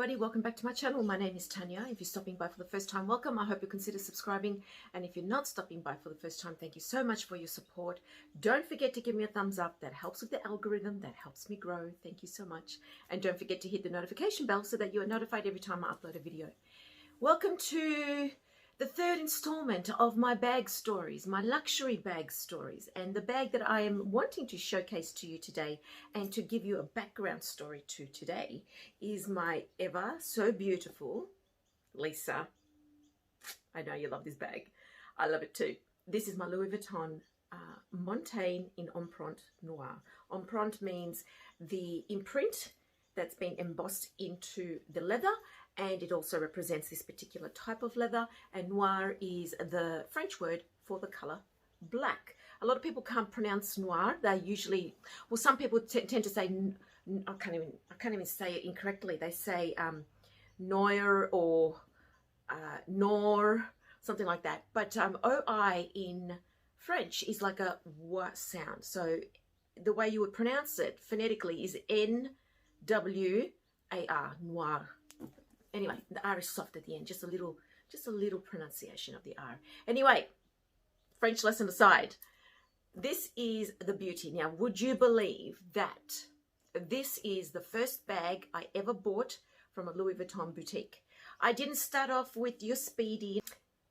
everybody, welcome back to my channel. My name is Tanya. If you're stopping by for the first time, welcome. I hope you consider subscribing, and if you're not stopping by for the first time, thank you so much for your support. Don't forget to give me a thumbs up. That helps with the algorithm, that helps me grow. Thank you so much. And don't forget to hit the notification bell so that you are notified every time I upload a video. Welcome to the third installment of my bag stories, my luxury bag stories. And the bag that I am wanting to showcase to you today and to give you a background story to today is my ever so beautiful Lisa. I know you love this bag. I love it too. This is my Louis Vuitton Montaigne in Empreinte Noire. Empreinte means the imprint that's been embossed into the leather, and it also represents this particular type of leather, and noir is the French word for the color black. A lot of people can't pronounce noir. They usually, well, some people tend to say, I can't even say it incorrectly. They say noir or nor, something like that. But OI in French is like a w sound. So the way you would pronounce it phonetically is N-W-A-R, noir. Anyway, the R is soft at the end, just a little pronunciation of the R. Anyway, French lesson aside, this is the beauty. Now, would you believe that this is the first bag I ever bought from a Louis Vuitton boutique? I didn't start off with your Speedy,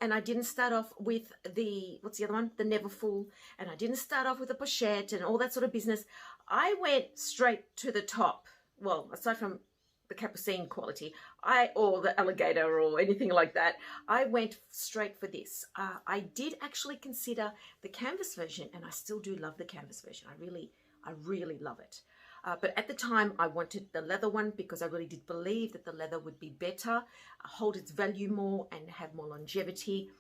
and I didn't start off with the, what's the other one? The Neverfull, and I didn't start off with the pochette and all that sort of business. I went straight to the top. Well, aside from the capucine quality, or the alligator or anything like that, I went straight for this. I did actually consider the canvas version, and I still do love the canvas version. I really love it. But at the time, I wanted the leather one because I really did believe that the leather would be better, hold its value more, and have more longevity.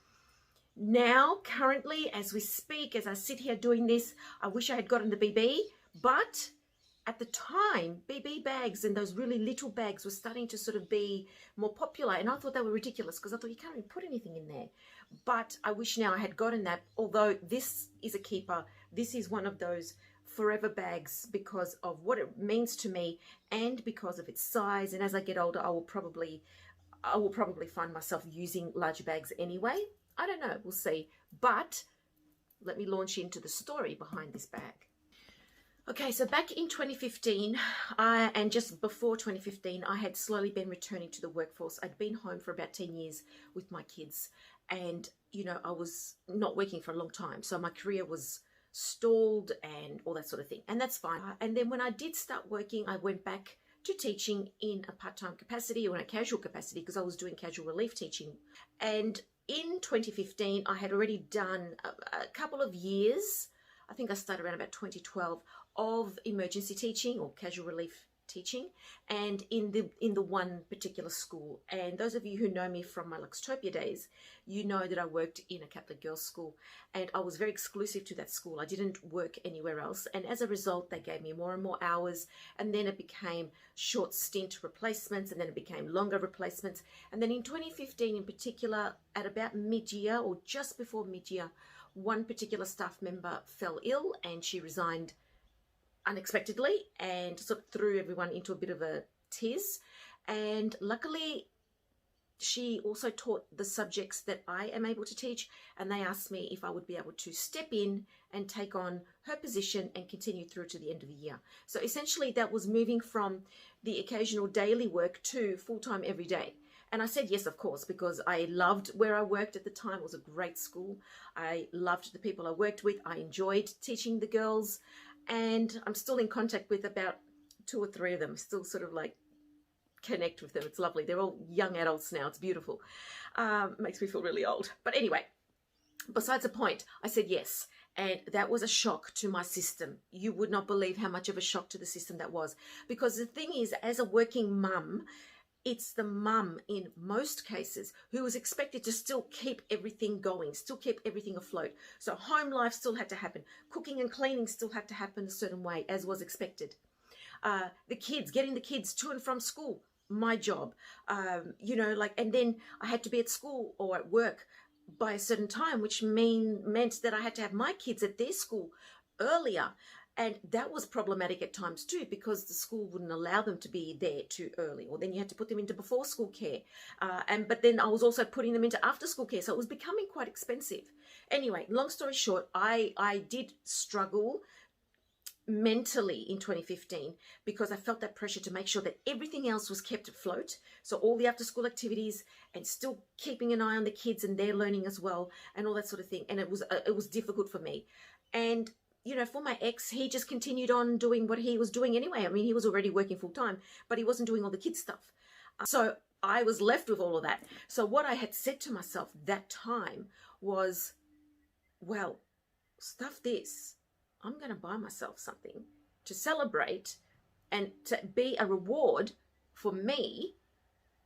Now, currently, as we speak, as I sit here doing this, I wish I had gotten the BB, but at the time, BB bags and those really little bags were starting to sort of be more popular, and I thought they were ridiculous because I thought you can't even put anything in there. But I wish now I had gotten that, although this is a keeper. This is one of those forever bags because of what it means to me and because of its size. And as I get older, I will probably find myself using larger bags anyway. I don't know, we'll see. But let me launch into the story behind this bag. Okay, so back in 2015, and just before 2015, I had slowly been returning to the workforce. I'd been home for about 10 years with my kids, and, you know, I was not working for a long time. So my career was stalled and all that sort of thing, and that's fine. And then when I did start working, I went back to teaching in a part-time capacity or in a casual capacity because I was doing casual relief teaching. And in 2015, I had already done a couple of years. I think I started around about 2012 of emergency teaching or casual relief teaching, and in the one particular school. And those of you who know me from my Luxtopia days, you know that I worked in a Catholic girls' school, and I was very exclusive to that school. I didn't work anywhere else, and as a result, they gave me more and more hours, and then it became short stint replacements, and then it became longer replacements. And then in 2015 in particular, at about mid-year or just before mid-year, one particular staff member fell ill and she resigned unexpectedly and sort of threw everyone into a bit of a tiz. And luckily, she also taught the subjects that I am able to teach, and they asked me if I would be able to step in and take on her position and continue through to the end of the year. So essentially that was moving from the occasional daily work to full-time every day. And I said yes, of course, because I loved where I worked at the time. It was a great school. I loved the people I worked with. I enjoyed teaching the girls, and I'm still in contact with about 2 or 3 of them. Still sort of like connect with them. It's lovely. They're all young adults now. It's beautiful. Makes me feel really old. But anyway, besides the point, I said yes. And that was a shock to my system. You would not believe how much of a shock to the system that was. Because the thing is, as a working mum, it's the mum in most cases who was expected to still keep everything going, still keep everything afloat. So home life still had to happen. Cooking and cleaning still had to happen a certain way, as was expected. The kids, getting the kids to and from school, my job. You know, like, and then I had to be at school or at work by a certain time, which meant that I had to have my kids at their school earlier. And that was problematic at times too, because the school wouldn't allow them to be there too early, or then you had to put them into before school care. But then I was also putting them into after school care. So it was becoming quite expensive. Anyway, long story short, I did struggle mentally in 2015 because I felt that pressure to make sure that everything else was kept afloat. So all the after school activities and still keeping an eye on the kids and their learning as well and all that sort of thing. And it was difficult for me. And you know, for my ex, he just continued on doing what he was doing anyway. I mean, he was already working full time, but he wasn't doing all the kids stuff. So I was left with all of that. So what I had said to myself that time was, well, stuff this. I'm going to buy myself something to celebrate and to be a reward for me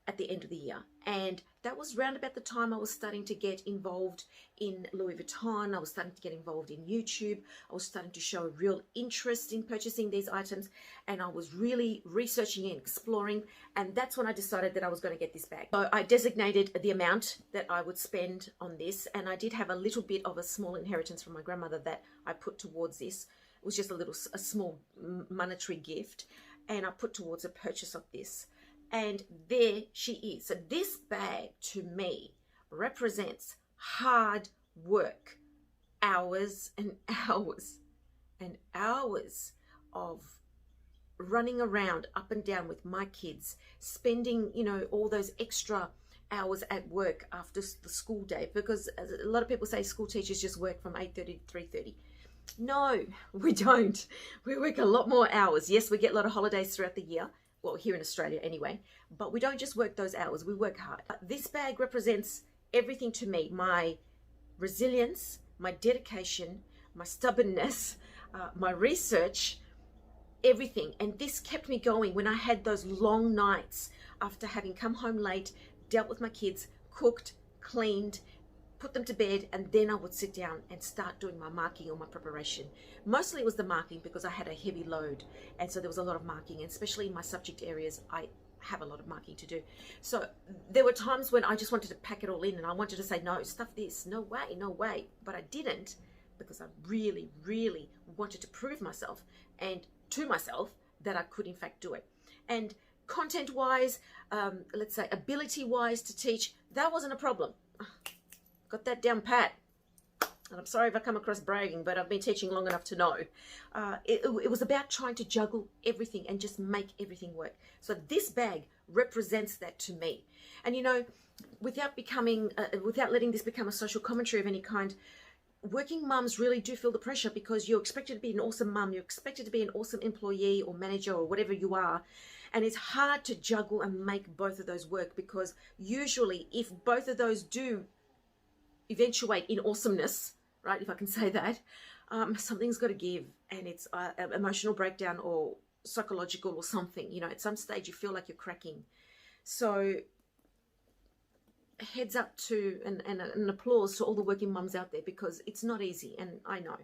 at the end of the year. And that was round about the time I was starting to get involved in Louis Vuitton. I was starting to get involved in YouTube. I was starting to show a real interest in purchasing these items. And I was really researching and exploring. And that's when I decided that I was going to get this bag. So I designated the amount that I would spend on this. And I did have a little bit of a small inheritance from my grandmother that I put towards this. It was just a small monetary gift. And I put towards a purchase of this. And there she is. So this bag to me represents hard work, hours and hours and hours of running around up and down with my kids, spending, you know, all those extra hours at work after the school day, because a lot of people say school teachers just work from 8:30 to 3:30. No, we don't. We work a lot more hours. Yes, we get a lot of holidays throughout the year. Well, here in Australia anyway, but we don't just work those hours, we work hard. This bag represents everything to me: my resilience, my dedication, my stubbornness, my research, everything. And this kept me going when I had those long nights after having come home late, dealt with my kids, cooked, cleaned, put them to bed, and then I would sit down and start doing my marking or my preparation. Mostly it was the marking because I had a heavy load, and so there was a lot of marking, and especially in my subject areas I have a lot of marking to do. So there were times when I just wanted to pack it all in and I wanted to say, no, stuff this, no way, but I didn't, because I really, really wanted to prove myself and to myself that I could in fact do it. And content wise, let's say ability wise to teach, that wasn't a problem. Got that down pat. And I'm sorry if I come across bragging, but I've been teaching long enough to know. It was about trying to juggle everything and just make everything work. So this bag represents that to me. And you know, without letting this become a social commentary of any kind, working mums really do feel the pressure, because you're expected to be an awesome mum, you're expected to be an awesome employee or manager or whatever you are. And it's hard to juggle and make both of those work, because usually if both of those do eventuate in awesomeness, right, if I can say that, something's got to give, and it's an emotional breakdown or psychological or something. You know, at some stage you feel like you're cracking. So heads up to and applause to all the working mums out there, because it's not easy, and I know.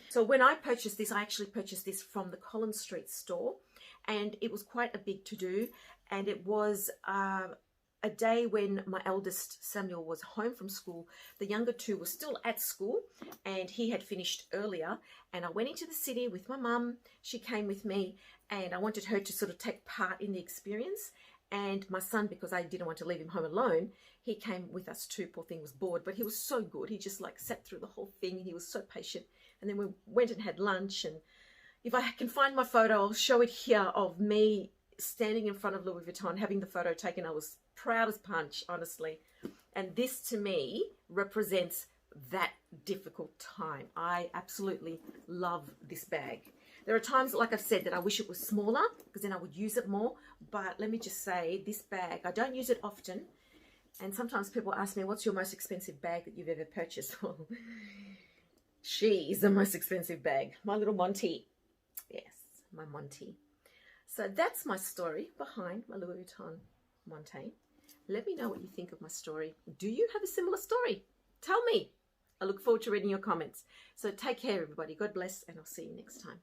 So when I purchased this, I actually purchased this from the Collins Street store, and it was quite a big to-do, and it was a day when my eldest Samuel was home from school. The younger two were still at school, and he had finished earlier, and I went into the city with my mum. She came with me, and I wanted her to sort of take part in the experience. And my son, because I didn't want to leave him home alone, he came with us too. Poor thing was bored, but he was so good. He just like sat through the whole thing, and he was so patient. And then we went and had lunch, and if I can find my photo, I'll show it here, of me standing in front of Louis Vuitton, having the photo taken. I was proud as punch, honestly. And this to me represents that difficult time. I absolutely love this bag. There are times, like I've said, that I wish it was smaller, because then I would use it more. But let me just say, this bag, I don't use it often. And sometimes people ask me, what's your most expensive bag that you've ever purchased? Well, she is the most expensive bag. My little Monty. Yes, my Monty. So that's my story behind my Louis Vuitton Montaigne. Let me know what you think of my story. Do you have a similar story? Tell me. I look forward to reading your comments. So take care, everybody. God bless, and I'll see you next time.